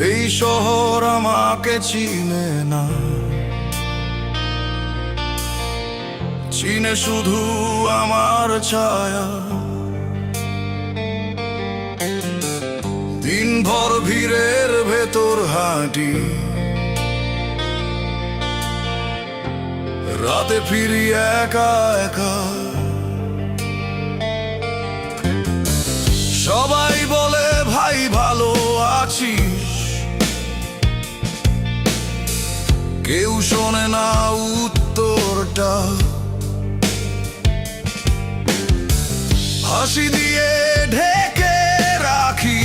এই শহর আমাকে চিনে না, চিনে শুধু আমার ছায়া। দিনভর ভিড়ের ভেতর হাঁটি, রাতে ফিরি একা একা। সবাই বলে ভাই ভালো আছিস, কেউ শোনে না উত্তরটা। হাসি দিয়ে ঢেকে রাখি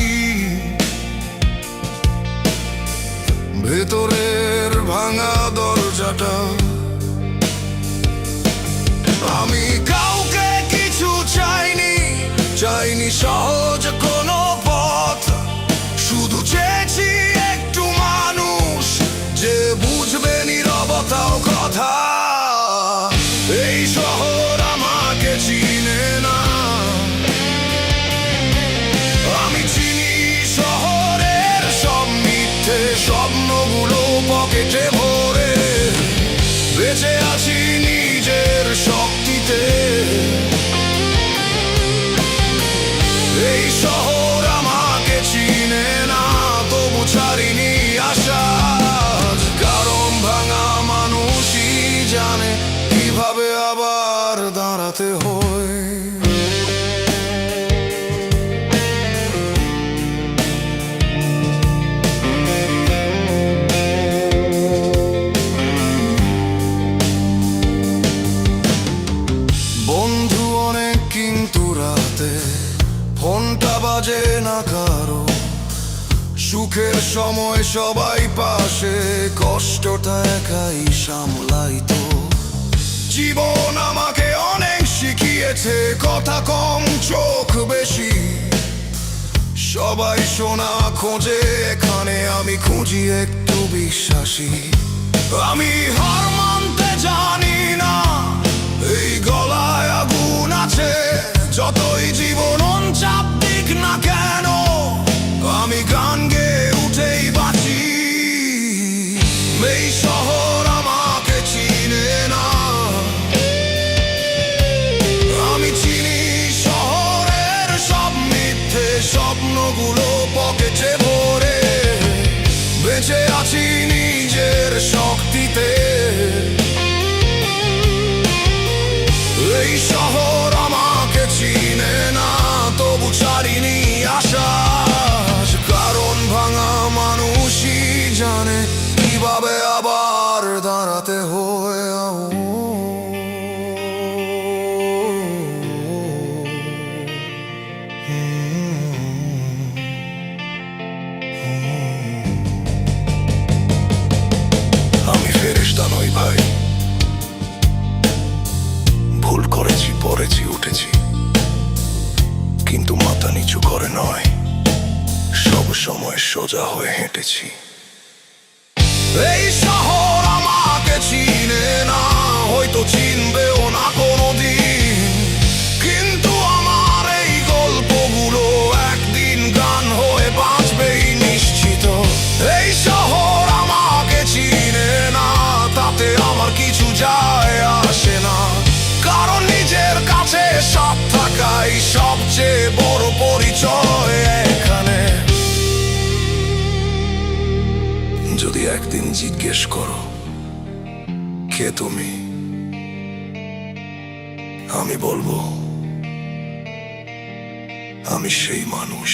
ভেতরের ভাঙা দরজাটা। আমি কাউকে কিছু চাইনি, চাইনি সহজ কোনো পথ, শুধু চেয়েছি একটু মানুষ যে বুঝবে নীরবতাও কথা। এই শহর আমাকে চিনে না, আমি চিনি শহরের সব মিথ্যে স্বপ্নগুলো পকেটে ভরে। বেঁচে আছি নিজের শক্তিতে। এই শহর আমাকে চিনে না, তবু ছাড়িনি আশা। কারণ ভাঙা মানুষই জানে কিভাবে আবার দাঁড়াতে হয়। বন্ধু অনেক কিন্তু রাতে ফোনটা বাজে না কারো। সুখের সময় সবাই পাশে, কষ্টটা একাই সামলাই তো। জীবন আমাকে অনেক শিখিয়েছে, কথা কম চোখ বেশি। সবাই সোনা খোঁজে এখানে, আমি খুঁজি একটু বিশ্বাসী। আমি হার মানতে জানি না, এই গলায় আগুন আছে। যতই জীবন চাপ দিক না কেন, আমি গান গেয়ে উঠেই বাঁচি। এই শহর আমাকে চিনে না, আমি চিনি শহরের সব মিথ্যে স্বপ্নগুলো পকেটে ভরে। বেঁচে আছি নিজের শক্তিতে। এই শহর আমাকে চিনে না, তবু ছাড়িনি আশা। কারণ ভাঙা মানুষই জানে কিভাবে আবার দাঁড়াতে হয়। আমি ফেরেশতা নই ভাই, ভুল করেছি, পড়েছি, উঠেছি, কিন্তু মাথা নিচু করে নয়, সব সময় সোজা হয়ে হেঁটেছি। এই শহর আমাকে চিনে না, হয়তো চিনবেও না কোনোদিন, কিন্তু আমার এই গল্পগুলো একদিন গান হয়ে বাঁচবেই নিশ্চিত। এই শহর আমাকে চিনে না, তাতে আমার কিছু যায় আসে না। কারণ নিজের কাছে সব থাকাই সবচেয়ে বড় পরিচয় এখানে। যদি একদিন জিজ্ঞেস করো কে তুমি, আমি বলবো আমি সেই মানুষ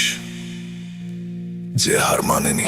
যে হার মানেনি।